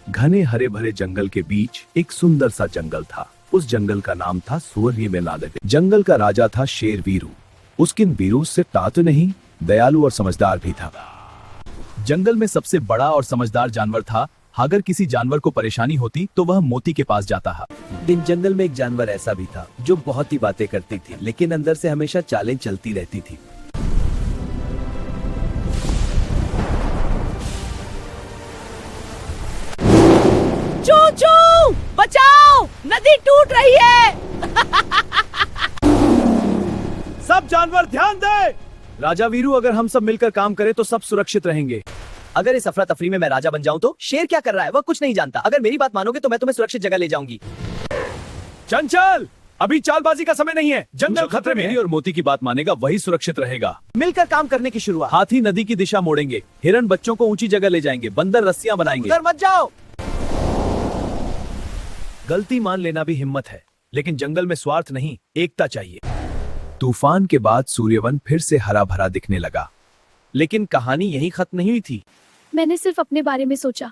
घने हरे भरे जंगल के बीच एक सुंदर सा जंगल था। उस जंगल का नाम था सूर्यमेलाद। जंगल का राजा था शेर वीरू। उसके वीरू से ताकत नहीं, दयालु और समझदार भी था। जंगल में सबसे बड़ा और समझदार जानवर था। अगर किसी जानवर को परेशानी होती तो वह मोती के पास जाता था। दिन जंगल में एक जानवर ऐसा भी था जो बहुत ही बातें करती थी, लेकिन अंदर से हमेशा चालें चलती रहती थी। चू बचाओ, नदी टूट रही है। सब जानवर ध्यान दे। राजा वीरू, अगर हम सब मिलकर काम करें तो सब सुरक्षित रहेंगे। अगर इस अफरा तफरी में मैं राजा बन जाऊं तो शेर क्या कर रहा है, वह कुछ नहीं जानता। अगर मेरी बात मानोगे तो मैं तुम्हें सुरक्षित जगह ले जाऊंगी। चंचल, अभी चालबाजी का समय नहीं है। जंगल खतरे में है। और मोती की बात मानेगा वही सुरक्षित रहेगा। मिलकर काम करने की शुरुआत। हाथी नदी की दिशा मोड़ेंगे, हिरन बच्चों को ऊंची जगह ले जाएंगे, बंदर रस्सियां बनाएंगे। उधर मत जाओ। गलती मान लेना भी हिम्मत है, लेकिन जंगल में स्वार्थ नहीं, एकता चाहिए। तूफान के बाद सूर्यवन फिर से हरा भरा दिखने लगा, लेकिन कहानी यही खत्म नहीं हुई थी। मैंने सिर्फ अपने बारे में सोचा।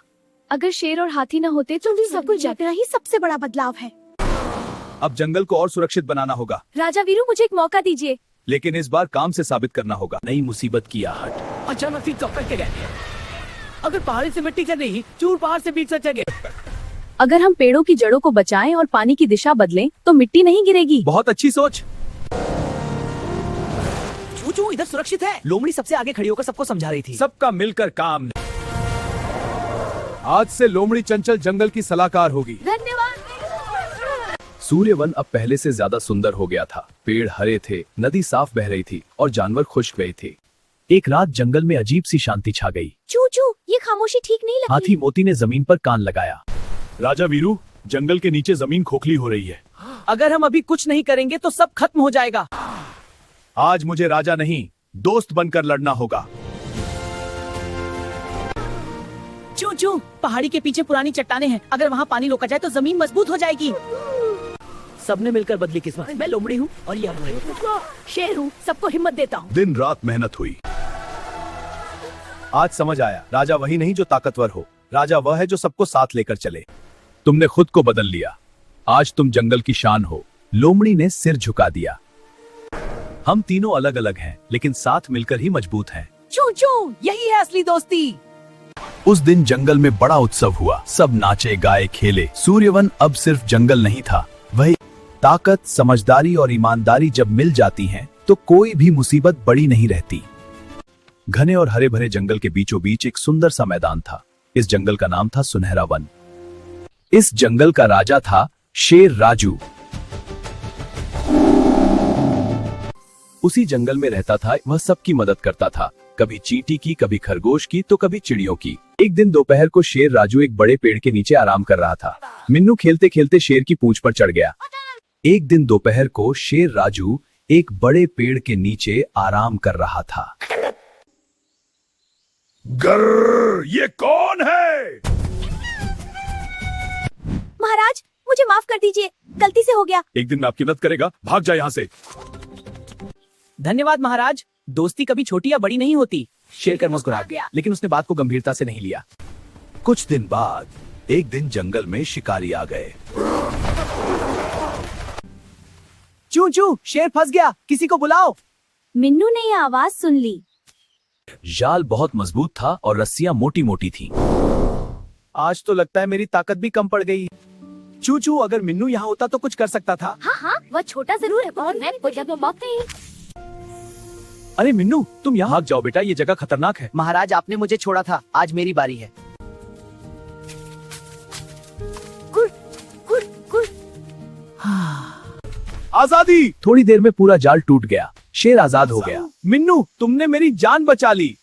अगर शेर और हाथी न होते तो सब कुछ जागना ही सबसे बड़ा बदलाव है। अब जंगल को और सुरक्षित बनाना होगा। राजा वीरू, मुझे एक मौका दीजिए। लेकिन इस बार काम से साबित करना होगा। नई मुसीबत की आहट। अचानक से चौक करके गए। अगर पहाड़ी से मिट्टी चल रही, चूर पहाड़ से बीच से चले। अगर हम पेड़ों की जड़ों को बचाएं और पानी की दिशा बदलें तो मिट्टी नहीं गिरेगी। बहुत अच्छी सोच। चू इधर सुरक्षित है। लोमड़ी सबसे आगे खड़ी होकर सबको समझा रही थी। सबका मिलकर काम। आज से लोमड़ी चंचल जंगल की सलाहकार होगी। धन्यवाद। सूर्यवन अब पहले से ज्यादा सुंदर हो गया था। पेड़ हरे थे, नदी साफ बह रही थी और जानवर खुश गए थे। एक रात जंगल में अजीब सी शांति छा गई। चू, ये खामोशी ठीक नहीं लगती। हाथी मोती ने जमीन पर कान लगाया। राजा वीरू, जंगल के नीचे जमीन खोखली हो रही है। अगर हम अभी कुछ नहीं करेंगे तो सब खत्म हो जाएगा। आज मुझे राजा नहीं, दोस्त बनकर लड़ना होगा। चू पहाड़ी के पीछे पुरानी चट्टानें हैं। अगर वहाँ पानी रोका जाए तो जमीन मजबूत हो जाएगी। सबने मिलकर बदली किस्मत। मैं लोमड़ी हूँ और ये शेर हूँ, सबको हिम्मत देता हूँ। दिन रात मेहनत हुई। आज समझ आया, राजा वही नहीं जो ताकतवर हो, राजा वह है जो सबको साथ लेकर चले। तुमने खुद को बदल लिया। आज तुम जंगल की शान हो। लोमड़ी ने सिर झुका दिया। हम तीनों अलग अलग हैं, लेकिन साथ मिलकर ही मजबूत हैं। चू यही है असली दोस्ती। उस दिन जंगल में बड़ा उत्सव हुआ। सब नाचे गाए खेले। सूर्यवन अब सिर्फ जंगल नहीं था, वही ताकत, समझदारी और ईमानदारी जब मिल जाती हैं, तो कोई भी मुसीबत बड़ी नहीं रहती। घने और हरे भरे जंगल के बीचों बीच एक सुंदर सा मैदान था। इस जंगल का नाम था सुनहरा वन। इस जंगल का राजा था शेर राजू। उसी जंगल में रहता था, वह सबकी मदद करता था। कभी चींटी की, कभी खरगोश की, तो कभी चिड़ियों की। एक दिन दोपहर को शेर राजू एक बड़े पेड़ के नीचे आराम कर रहा था। मिन्नू खेलते खेलते शेर की पूंछ पर चढ़ गया। एक दिन दोपहर को शेर राजू एक बड़े पेड़ के नीचे आराम कर रहा था। गर्र, ये कौन है? महाराज, मुझे माफ कर दीजिए, गलती से हो गया। एक दिन मैं आपकी मदद करेगा, भाग जाए यहाँ से। धन्यवाद महाराज। दोस्ती कभी छोटी या बड़ी नहीं होती। शेर कर मुस्कुरा गया, लेकिन उसने बात को गंभीरता से नहीं लिया। कुछ दिन बाद एक दिन जंगल में शिकारी आ गए। चू शेर फंस गया, किसी को बुलाओ। मिन्नू ने यह आवाज सुन ली। जाल बहुत मजबूत था और रस्सियां मोटी मोटी थीं। आज तो लगता है मेरी ताकत भी कम पड़ गई। चू अगर मिन्नू यहाँ होता तो कुछ कर सकता था। हाँ, वह छोटा जरूर है और मैं कोई जगह बात नहीं। अरे मिन्नू, तुम यहाँ भाग जाओ बेटा, ये जगह खतरनाक है। महाराज, आपने मुझे छोड़ा था, आज मेरी बारी है। आजादी। थोड़ी देर में पूरा जाल टूट गया। शेर आजाद हो गया। मिन्नू, तुमने मेरी जान बचा ली।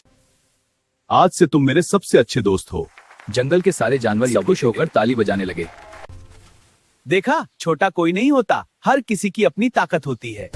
आज से तुम मेरे सबसे अच्छे दोस्त हो। जंगल के सारे जानवर खुश होकर ताली बजाने लगे। देखा, छोटा कोई नहीं होता, हर किसी की अपनी ताकत होती है।